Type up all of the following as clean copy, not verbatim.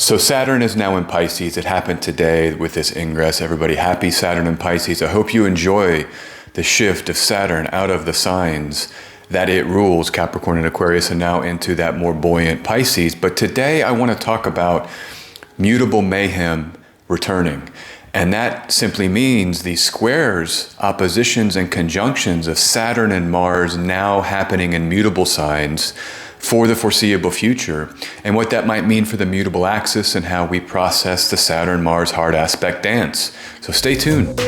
So Saturn is now in Pisces. It happened today with this ingress. Everybody happy Saturn in Pisces. I hope you enjoy the shift of Saturn out of the signs that it rules, Capricorn and Aquarius, and now into that more buoyant Pisces. But today I want to talk about mutable mayhem returning. And that simply means the squares, oppositions, and conjunctions of Saturn and Mars now happening in mutable signs for the foreseeable future, and what that might mean for the mutable axis and how we process the Saturn-Mars hard aspect dance. So stay tuned.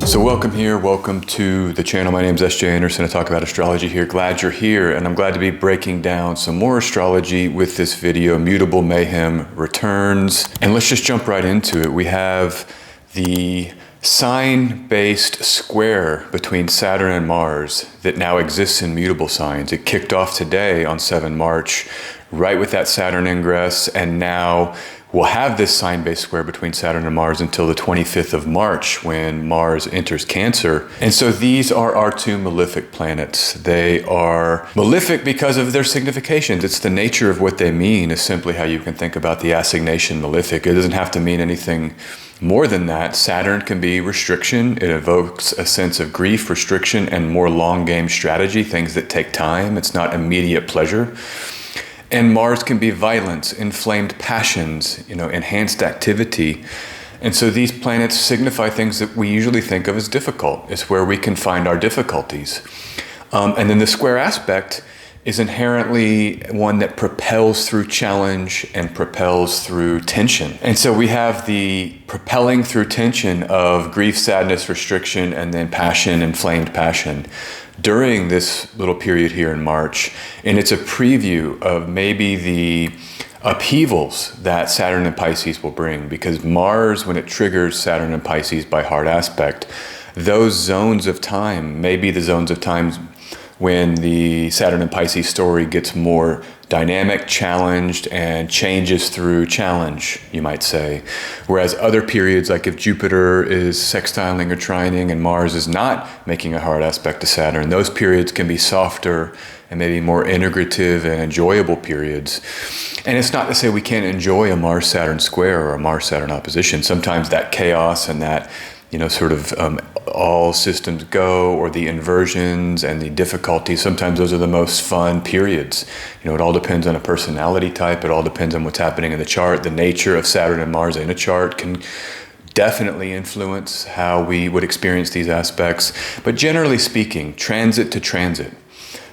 So welcome to the channel. My name is S.J. Anderson. I talk about astrology here. Glad you're here, and I'm glad to be breaking down some more astrology with this video. Mutable mayhem returns, and let's just jump right into it. We have the sign-based square between Saturn and Mars that now exists in mutable signs. It kicked off today on 7 March, right with that Saturn ingress, and now we'll have this sign-based square between Saturn and Mars until the 25th of March when Mars enters Cancer. And so these are our two malefic planets. They are malefic because of their significations. It's the nature of what they mean is simply how you can think about the assignation malefic. It doesn't have to mean anything more than that. Saturn can be restriction. It evokes a sense of grief, restriction, and more long game strategy, things that take time. It's not immediate pleasure. And Mars can be violence, inflamed passions, enhanced activity. And so these planets signify things that we usually think of as difficult. It's where we can find our difficulties. And then the square aspect is inherently one that propels through challenge and propels through tension. And so we have the propelling through tension of grief, sadness, restriction, and then passion, inflamed passion during this little period here in March. And it's a preview of maybe the upheavals that Saturn and Pisces will bring, because Mars, when it triggers Saturn and Pisces by hard aspect, those zones of time may be the zones of time when the Saturn and Pisces story gets more dynamic, challenged, and changes through challenge, you might say. Whereas other periods, like if Jupiter is sextiling or trining and Mars is not making a hard aspect to Saturn, those periods can be softer and maybe more integrative and enjoyable periods. And it's not to say we can't enjoy a Mars-Saturn square or a Mars-Saturn opposition. Sometimes that chaos and that all systems go, or the inversions and the difficulties, sometimes those are the most fun periods. It all depends on a personality type. It all depends on what's happening in the chart. The nature of Saturn and Mars in a chart can definitely influence how we would experience these aspects. But generally speaking, transit to transit,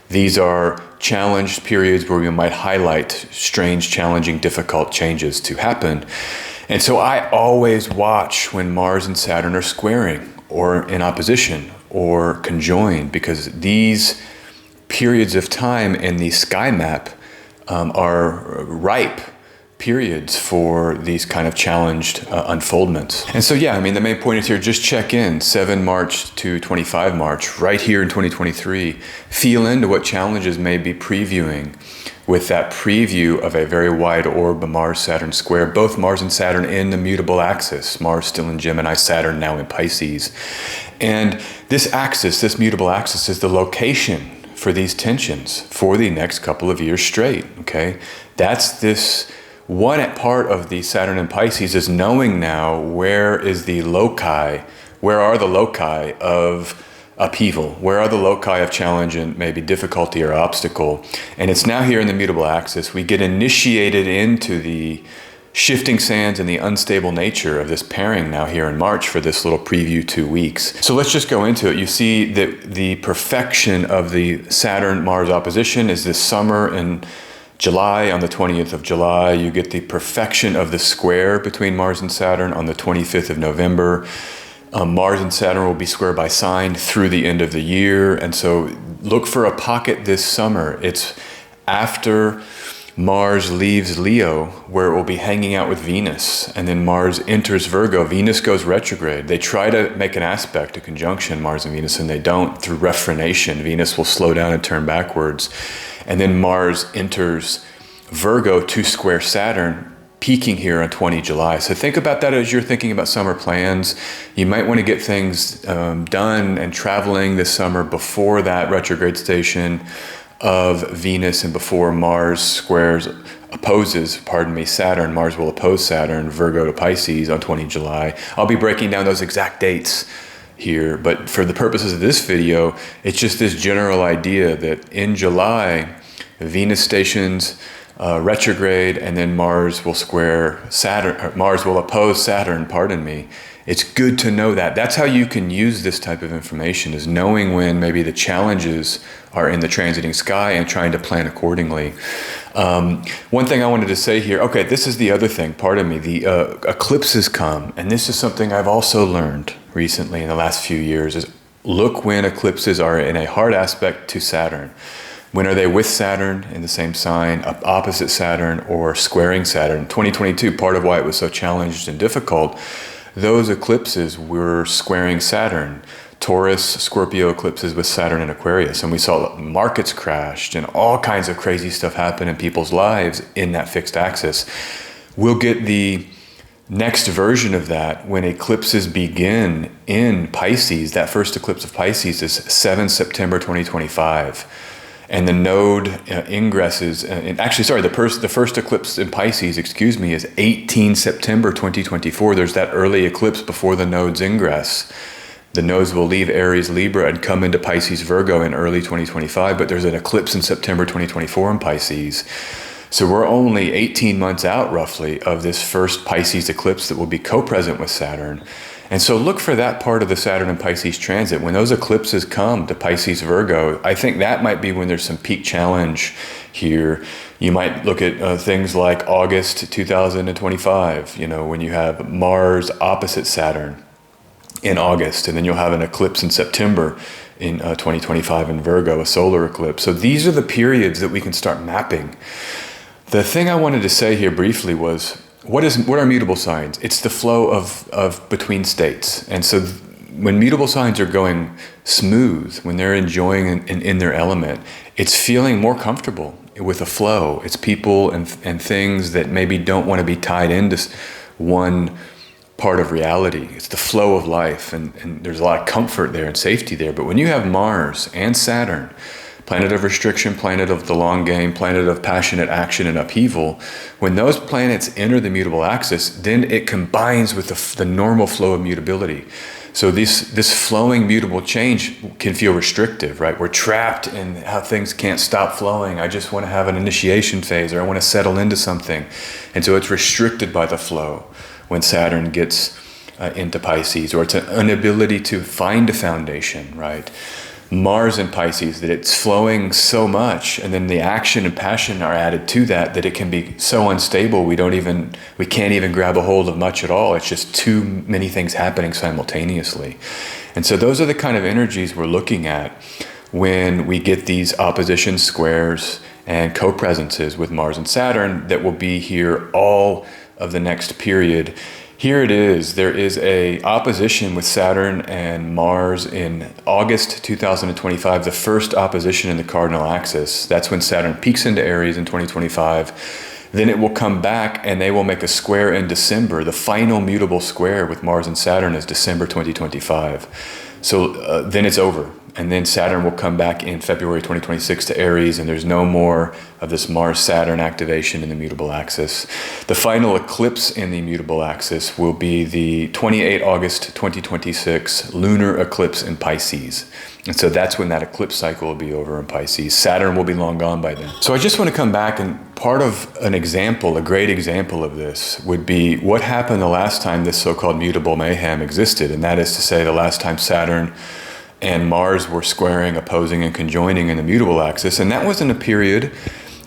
these are challenged periods where we might highlight strange, challenging, difficult changes to happen. And so I always watch when Mars and Saturn are squaring or in opposition or conjoined, because these periods of time in the sky map are ripe periods for these kind of challenged unfoldments. And so, the main point is here, just check in 7 March to 25 March, right here in 2023. Feel into what challenges may be previewing with that preview of a very wide orb, a Mars-Saturn square, both Mars and Saturn in the mutable axis, Mars still in Gemini, Saturn now in Pisces. And this axis, this mutable axis, is the location for these tensions for the next couple of years straight, okay? That's this one part of the Saturn and Pisces, is knowing now where are the loci of upheaval, where are the loci of challenge and maybe difficulty or obstacle. And it's now here in the mutable axis. We get initiated into the shifting sands and the unstable nature of this pairing now here in March for this little preview 2 weeks. So let's just go into it. You see that the perfection of the Saturn-Mars opposition is this summer in July. On the 20th of July, you get the perfection of the square between Mars and Saturn on the 25th of November. Mars and Saturn will be square by sign through the end of the year. And so look for a pocket this summer. It's after Mars leaves Leo, where it will be hanging out with Venus. And then Mars enters Virgo. Venus goes retrograde. They try to make an aspect, a conjunction, Mars and Venus, and they don't. Through refrenation, Venus will slow down and turn backwards. And then Mars enters Virgo to square Saturn, peaking here on 20 July. So think about that as you're thinking about summer plans. You might want to get things done and traveling this summer before that retrograde station. of Venus and before Mars opposes Saturn. Mars will oppose Saturn, Virgo to Pisces on 20 July. I'll be breaking down those exact dates here, but for the purposes of this video, it's just this general idea that in July, Venus stations retrograde, and then Mars will square Saturn, or Mars will oppose Saturn, pardon me. It's good to know that. That's how you can use this type of information, is knowing when maybe the challenges are in the transiting sky and trying to plan accordingly. One thing I wanted to say here, okay, this is the other thing, pardon me, the eclipses come, and this is something I've also learned recently in the last few years, is look when eclipses are in a hard aspect to Saturn. When are they with Saturn in the same sign, opposite Saturn, or squaring Saturn? 2022, part of why it was so challenged and difficult, those eclipses were squaring Saturn. Taurus, Scorpio eclipses with Saturn and Aquarius. And we saw markets crashed and all kinds of crazy stuff happen in people's lives in that fixed axis. We'll get the next version of that when eclipses begin in Pisces. That first eclipse of Pisces is 7 September 2025. And the node ingresses, the first eclipse in Pisces, is 18 September 2024. There's that early eclipse before the nodes ingress. The nodes will leave Aries Libra and come into Pisces Virgo in early 2025, but there's an eclipse in September 2024 in Pisces. So we're only 18 months out roughly of this first Pisces eclipse that will be co-present with Saturn. And so look for that part of the Saturn and Pisces transit. When those eclipses come to Pisces Virgo, I think that might be when there's some peak challenge here. You might look at things like August 2025, when you have Mars opposite Saturn in August, and then you'll have an eclipse in September in 2025 in Virgo, a solar eclipse. So these are the periods that we can start mapping. The thing I wanted to say here briefly was, what are mutable signs? It's the flow of between states. And so when mutable signs are going smooth, when they're enjoying in their element, it's feeling more comfortable with a flow. It's people and things that maybe don't want to be tied into one part of reality. It's the flow of life, and there's a lot of comfort there and safety there. But when you have Mars and Saturn, planet of restriction, planet of the long game, planet of passionate action and upheaval, when those planets enter the mutable axis, then it combines with the normal flow of mutability. So this flowing mutable change can feel restrictive, right? We're trapped in how things can't stop flowing. I just want to have an initiation phase, or I want to settle into something. And so it's restricted by the flow when Saturn gets into Pisces, or it's an inability to find a foundation, right? Mars in Pisces, that it's flowing so much, and then the action and passion are added to that it can be so unstable we can't even grab a hold of much at all. It's just too many things happening simultaneously. And so those are the kind of energies we're looking at when we get these opposition squares and co-presences with Mars and Saturn that will be here all of the next period. Here it is. There is a opposition with Saturn and Mars in August 2025, the first opposition in the cardinal axis. That's when Saturn peaks into Aries in 2025. Then it will come back and they will make a square in December. The final mutable square with Mars and Saturn is December 2025. So then it's over. And then Saturn will come back in February 2026 to Aries, and there's no more of this Mars-Saturn activation in the mutable axis. The final eclipse in the mutable axis will be the 28 August 2026 lunar eclipse in Pisces. And so that's when that eclipse cycle will be over in Pisces. Saturn will be long gone by then. So I just want to come back, and part of an example, a great example of this, would be what happened the last time this so-called mutable mayhem existed. And that is to say, the last time Saturn and Mars were squaring, opposing, and conjoining in the mutable axis. And that was in a period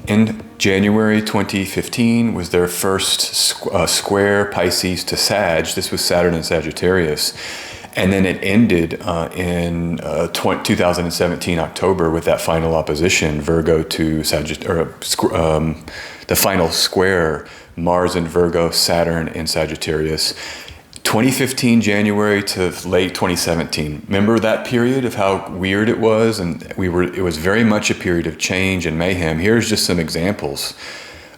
in January 2015 was their first square Pisces to Sag. This was Saturn and Sagittarius. And then it ended in 2017 October with that final opposition, Virgo to Sagittarius, the final square, Mars and Virgo, Saturn in Sagittarius. 2015 January to late 2017. Remember that period of how weird it was? And it was very much a period of change and mayhem. Here's just some examples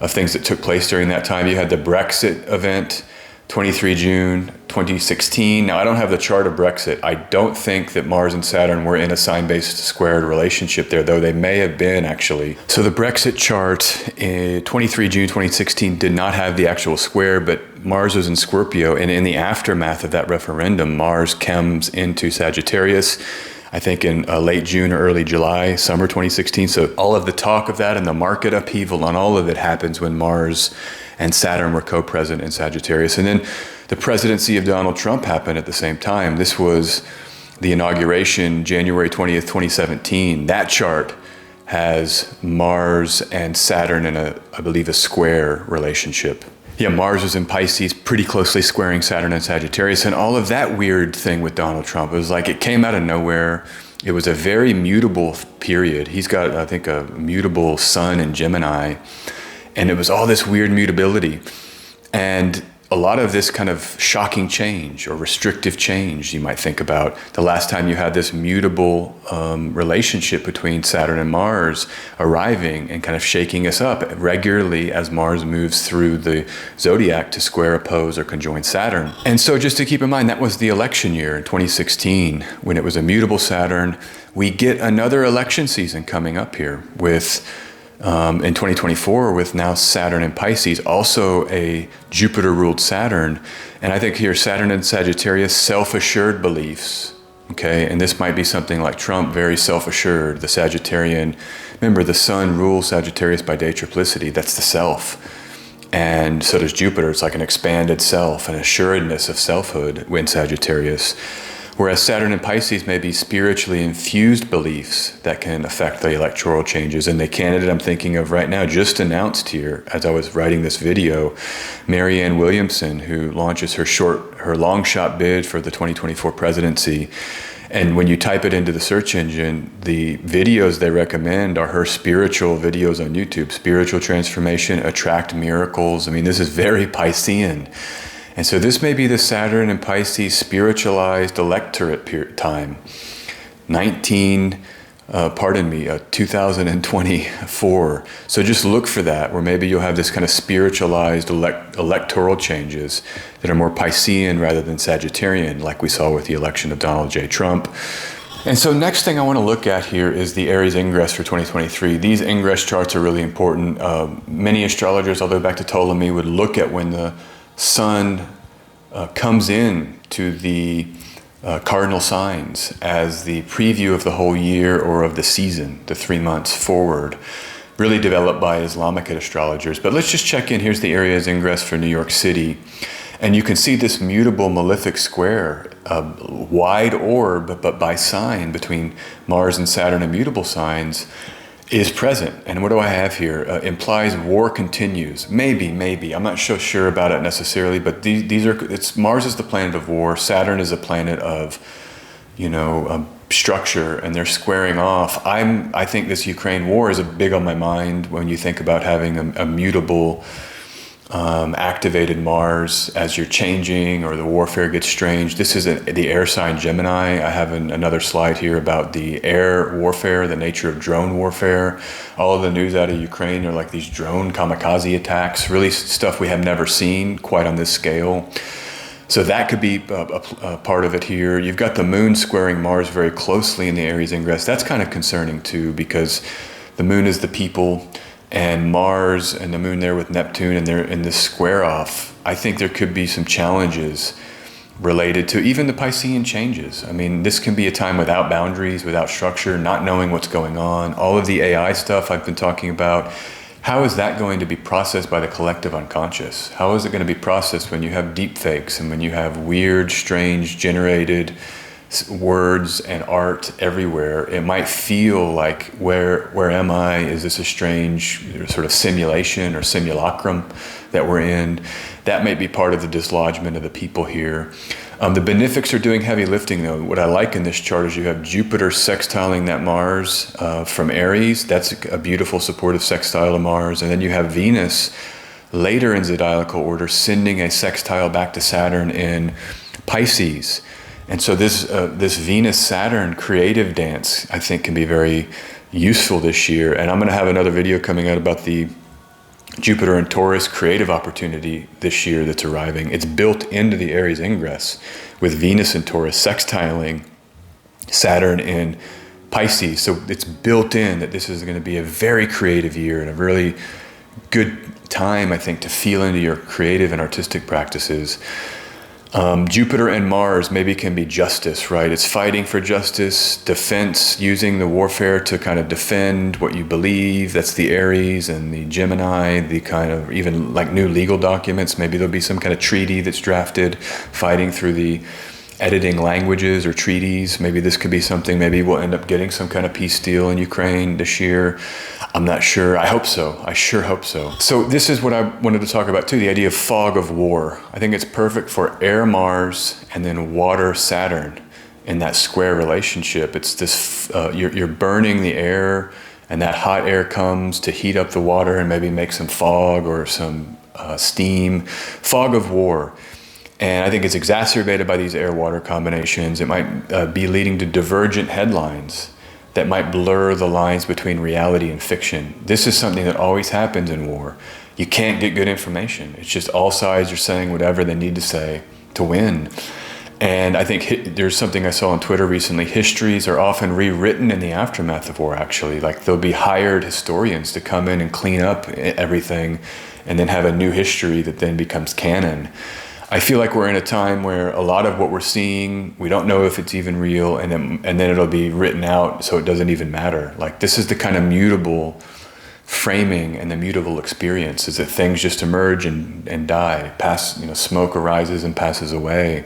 of things that took place during that time. You had the Brexit event 23 June 2016. Now, I don't have the chart of Brexit. I don't think that Mars and Saturn were in a sign-based squared relationship there, though they may have been actually. So the Brexit chart in 23 June 2016 did not have the actual square, but Mars was in Scorpio, and in the aftermath of that referendum, Mars comes into Sagittarius, I think in late June or early July, summer 2016. So all of the talk of that and the market upheaval on all of it happens when Mars and Saturn were co-present in Sagittarius. And then the presidency of Donald Trump happened at the same time. This was the inauguration, January 20th, 2017. That chart has Mars and Saturn in I believe, a square relationship. Yeah, Mars was in Pisces, pretty closely squaring Saturn and Sagittarius, and all of that weird thing with Donald Trump. It was like it came out of nowhere. It was a very mutable period. He's got, I think, a mutable sun in Gemini, and it was all this weird mutability. And a lot of this kind of shocking change or restrictive change, you might think about the last time you had this mutable relationship between Saturn and Mars arriving and kind of shaking us up regularly as Mars moves through the zodiac to square, oppose, or conjoin Saturn. And so just to keep in mind, that was the election year in 2016 when it was a mutable Saturn. We get another election season coming up here with in 2024 with now Saturn in Pisces, also a Jupiter-ruled Saturn. And I think here Saturn in Sagittarius, self-assured beliefs, okay? And this might be something like Trump, very self-assured, the Sagittarian. Remember, the sun rules Sagittarius by day triplicity, that's the self. And so does Jupiter, it's like an expanded self, an assuredness of selfhood in Sagittarius. Whereas Saturn in Pisces may be spiritually infused beliefs that can affect the electoral changes. And the candidate I'm thinking of right now just announced here, as I was writing this video, Marianne Williamson, who launches her long shot bid for the 2024 presidency. And when you type it into the search engine, the videos they recommend are her spiritual videos on YouTube. Spiritual transformation, attract miracles. I mean, this is very Piscean. And so this may be the Saturn and Pisces spiritualized electorate time, 2024. So just look for that, where maybe you'll have this kind of spiritualized electoral changes that are more Piscean rather than Sagittarian, like we saw with the election of Donald J. Trump. And so next thing I want to look at here is the Aries Ingress for 2023. These Ingress charts are really important. Many astrologers, although back to Ptolemy, would look at when the Sun comes in to the cardinal signs as the preview of the whole year or of the season, the 3 months forward, really developed by Islamic astrologers. But let's just check in. Here's the Aries Ingress for New York City. And you can see this mutable malefic square, wide orb, but by sign between Mars and Saturn and mutable signs, is present. And what do I have here? Implies war continues. Maybe. I'm not so sure about it necessarily, but Mars is the planet of war. Saturn is a planet of, structure, and they're squaring off. I think this Ukraine war is big on my mind when you think about having a mutable, activated Mars as you're changing or the warfare gets strange. This is the air sign Gemini. I have another slide here about the air warfare, the nature of drone warfare. All of the news out of Ukraine are like these drone kamikaze attacks, really stuff we have never seen quite on this scale. So that could be a part of it here. You've got the moon squaring Mars very closely in the Aries Ingress. That's kind of concerning too, because the moon is the people, and Mars and the moon there with Neptune, and they're in this square off. I think there could be some challenges related to even the Piscean changes. I mean, this can be a time without boundaries, without structure, not knowing what's going on. All of the AI stuff I've been talking about, how is that going to be processed by the collective unconscious? How is it going to be processed when you have deep fakes and when you have weird, strange, generated words and art everywhere? It might feel like, where am I? Is this a strange sort of simulation or simulacrum that we're in? That may be part of the dislodgement of the people here. The benefics are doing heavy lifting though. What I like in this chart is you have Jupiter sextiling that Mars from Aries. That's a beautiful supportive sextile to Mars. And then you have Venus later in zodiacal order sending a sextile back to Saturn in Pisces. And so this Venus-Saturn creative dance, I think, can be very useful this year. And I'm going to have another video coming out about the Jupiter in Taurus, creative opportunity this year that's arriving. It's built into the Aries Ingress with Venus in Taurus sextiling Saturn in Pisces. So it's built in that this is going to be a very creative year and a really good time, I think, to feel into your creative and artistic practices. Jupiter and Mars maybe can be justice, right? It's fighting for justice, defense, using the warfare to kind of defend what you believe. That's the Aries, and the Gemini, the kind of even like new legal documents. Maybe there'll be some kind of treaty that's drafted, fighting through the editing languages or treaties. Maybe this could be something, maybe we'll end up getting some kind of peace deal in Ukraine this year. I'm not sure. I hope so. I sure hope so. So this is what I wanted to talk about too, the idea of fog of war. I think it's perfect for air Mars and then water Saturn in that square relationship. It's this, you're burning the air, and that hot air comes to heat up the water and maybe make some fog or some steam. Fog of war. And I think it's exacerbated by these air-water combinations. It might be leading to divergent headlines that might blur the lines between reality and fiction. This is something that always happens in war. You can't get good information. It's just all sides are saying whatever they need to say to win. And I think there's something I saw on Twitter recently. Histories are often rewritten in the aftermath of war, actually. Like there'll be hired historians to come in and clean up everything and then have a new history that then becomes canon. I feel like we're in a time where a lot of what we're seeing, we don't know if it's even real, and then it'll be written out so it doesn't even matter. Like this is the kind of mutable framing and the mutable experience, is that things just emerge and die. Smoke arises and passes away.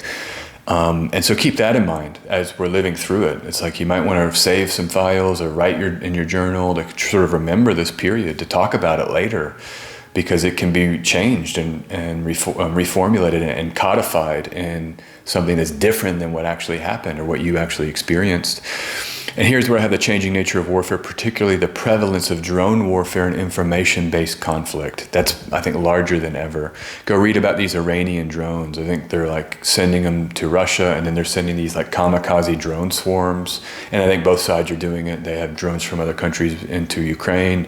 And so keep that in mind as we're living through it. It's like you might want to save some files or write in your journal to sort of remember this period, to talk about it later, because it can be changed and reformulated and codified in something that's different than what actually happened or what you actually experienced. And here's where I have the changing nature of warfare, particularly the prevalence of drone warfare and information-based conflict. That's, I think, larger than ever. Go read about these Iranian drones. I think they're like sending them to Russia, and then they're sending these like kamikaze drone swarms. And I think both sides are doing it. They have drones from other countries into Ukraine.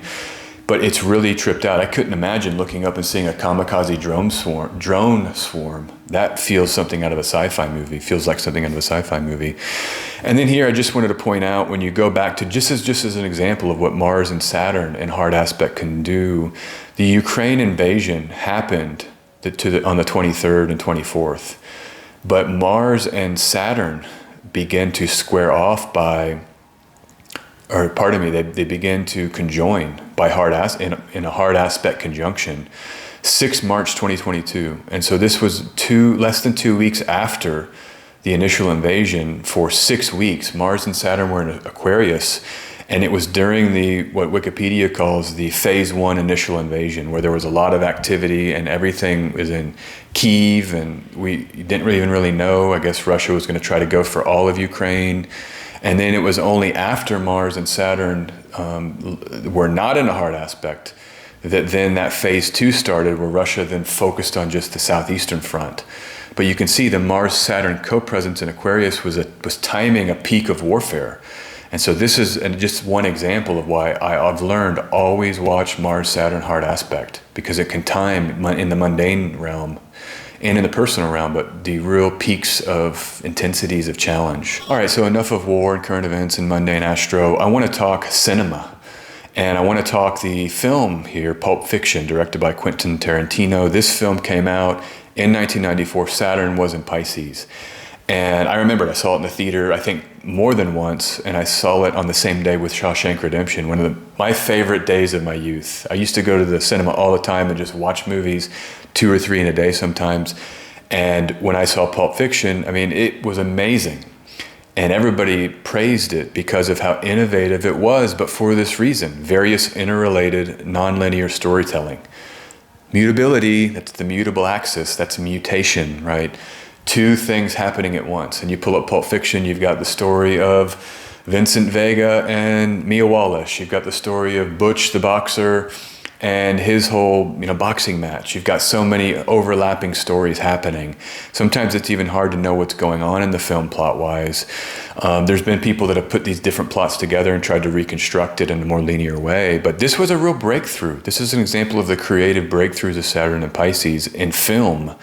But it's really tripped out. I couldn't imagine looking up and seeing a kamikaze drone swarm. That feels something out of a sci-fi movie. Feels like something out of a sci-fi movie. And then here, I just wanted to point out, when you go back to just as an example of what Mars and Saturn in hard aspect can do, the Ukraine invasion happened on the 23rd and 24th. But Mars and Saturn began to square off they begin to conjoin by in a hard aspect conjunction, 6 March 2022. And so this was less than 2 weeks after the initial invasion. For 6 weeks, Mars and Saturn were in Aquarius, and it was during what Wikipedia calls the phase 1 initial invasion, where there was a lot of activity and everything was in Kyiv, and we didn't even really know. I guess Russia was going to try to go for all of Ukraine. And then it was only after Mars and Saturn were not in a hard aspect that then that phase 2 started, where Russia then focused on just the southeastern front. But you can see the Mars-Saturn co-presence in Aquarius was timing a peak of warfare. And so this is just one example of why I've learned always watch Mars-Saturn hard aspect, because it can time in the mundane realm and in the personal realm, but the real peaks of intensities of challenge. All right, so enough of war and current events and mundane astro. I want to talk cinema. And I want to talk the film here, Pulp Fiction, directed by Quentin Tarantino. This film came out in 1994. Saturn was in Pisces. And I remember I saw it in the theater, I think more than once, and I saw it on the same day with Shawshank Redemption, one of my favorite days of my youth. I used to go to the cinema all the time and just watch movies, 2 or 3 in a day sometimes. And when I saw Pulp Fiction, I mean, it was amazing. And everybody praised it because of how innovative it was, but for this reason: various interrelated, nonlinear storytelling. Mutability, that's the mutable axis, that's mutation, right? 2 things happening at once. And you pull up Pulp Fiction, you've got the story of Vincent Vega and Mia Wallace. You've got the story of Butch the boxer and his whole, boxing match. You've got so many overlapping stories happening. Sometimes it's even hard to know what's going on in the film plot-wise. There's been people that have put these different plots together and tried to reconstruct it in a more linear way, but this was a real breakthrough. This is an example of the creative breakthroughs of Saturn and Pisces in film.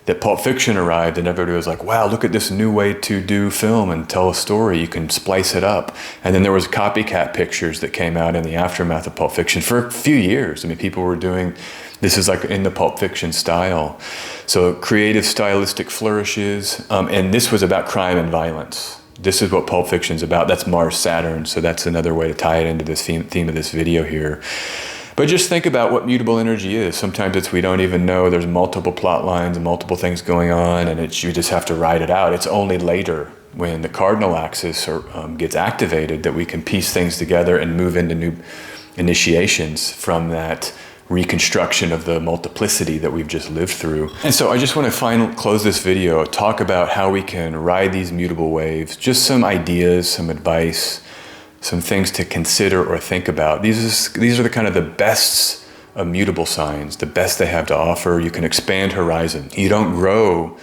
That Pulp Fiction arrived and everybody was like, wow, look at this new way to do film and tell a story. You can splice it up. And then there was copycat pictures that came out in the aftermath of Pulp Fiction for a few years. I mean, people were doing, this is like in the Pulp Fiction style. So creative stylistic flourishes. And this was about crime and violence. This is what Pulp Fiction's about. That's Mars, Saturn. So that's another way to tie it into this theme of this video here. But just think about what mutable energy is. Sometimes it's we don't even know there's multiple plot lines and multiple things going on, and you just have to ride it out. It's only later when the cardinal axis gets activated that we can piece things together and move into new initiations from that reconstruction of the multiplicity that we've just lived through. And so I just want to close this video, talk about how we can ride these mutable waves, just some ideas, some advice, some things to consider or think about. These are the kind of the bests of mutable signs, the best they have to offer. You can expand horizon. You don't grow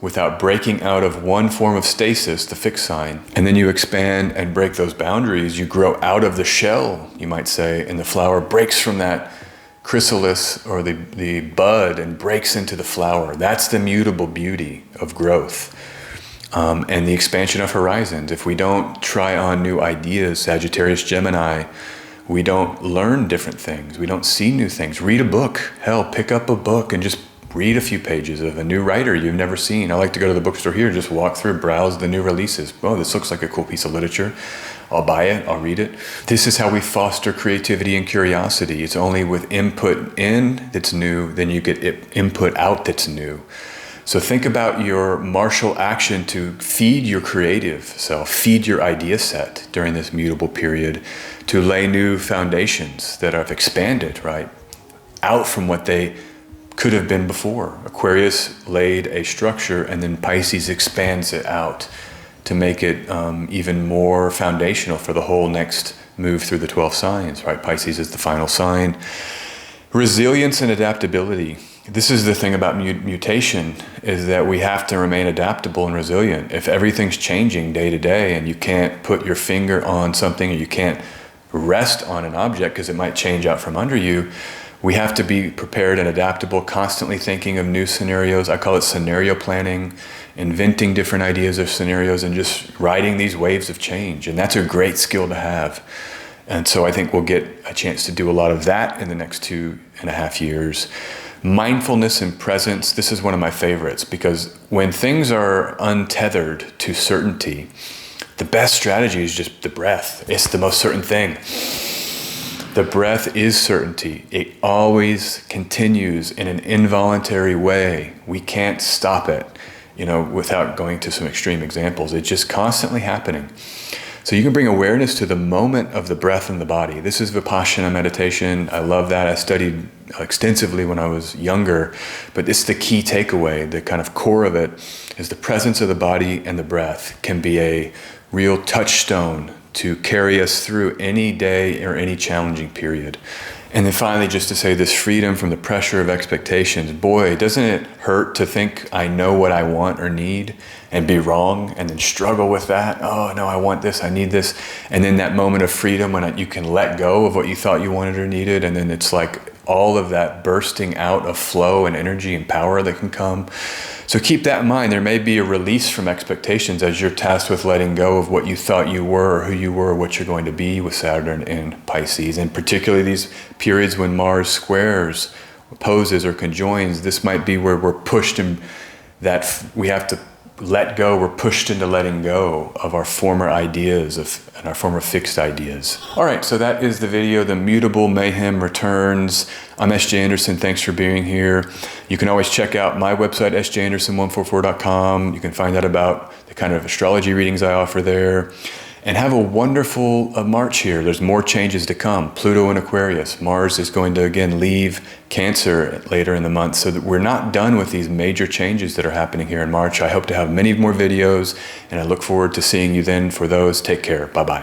without breaking out of one form of stasis, the fixed sign. And then you expand and break those boundaries. You grow out of the shell, you might say, and the flower breaks from that chrysalis or the bud and breaks into the flower. That's the mutable beauty of growth. And the expansion of horizons. If we don't try on new ideas, Sagittarius, Gemini, we don't learn different things. We don't see new things. Read a book. Hell, pick up a book and just read a few pages of a new writer you've never seen. I like to go to the bookstore here, just walk through, browse the new releases. Oh, this looks like a cool piece of literature. I'll buy it, I'll read it. This is how we foster creativity and curiosity. It's only with input in that's new, then you get input out that's new. So think about your martial action to feed your creative self, feed your idea set during this mutable period to lay new foundations that have expanded, right, out from what they could have been before. Aquarius laid a structure and then Pisces expands it out to make it even more foundational for the whole next move through the 12 signs, right? Pisces is the final sign. Resilience and adaptability. This is the thing about mutation, is that we have to remain adaptable and resilient. If everything's changing day to day and you can't put your finger on something or you can't rest on an object because it might change out from under you, we have to be prepared and adaptable, constantly thinking of new scenarios. I call it scenario planning, inventing different ideas of scenarios and just riding these waves of change. And that's a great skill to have. And so I think we'll get a chance to do a lot of that in the next 2.5 years. Mindfulness and presence, this is one of my favorites because when things are untethered to certainty, the best strategy is just the breath. It's the most certain thing. The breath is certainty. It always continues in an involuntary way. We can't stop it, without going to some extreme examples. It's just constantly happening. So you can bring awareness to the moment of the breath in the body. This is Vipassana meditation. I love that. I studied extensively when I was younger, but it's the key takeaway. The kind of core of it is the presence of the body and the breath can be a real touchstone to carry us through any day or any challenging period. And then finally, just to say this freedom from the pressure of expectations. Boy, doesn't it hurt to think I know what I want or need and be wrong and then struggle with that? Oh, no, I want this, I need this. And then that moment of freedom when you can let go of what you thought you wanted or needed. And then it's like all of that bursting out of flow and energy and power that can come. So keep that in mind. There may be a release from expectations as you're tasked with letting go of what you thought you were or who you were or what you're going to be with Saturn in Pisces. And particularly these periods when Mars squares, opposes, or conjoins, this might be where we're pushed in that we have to let go. We're pushed into letting go of our former ideas and our former fixed ideas. All right, so that is the video. The Mutable Mayhem returns. I'm S.J. Anderson. Thanks for being here. You can always check out my website, sjanderson144.com. You can find out about the kind of astrology readings I offer there. And have a wonderful March here. There's more changes to come. Pluto in Aquarius. Mars is going to, again, leave Cancer later in the month. So that we're not done with these major changes that are happening here in March. I hope to have many more videos, and I look forward to seeing you then for those. Take care. Bye-bye.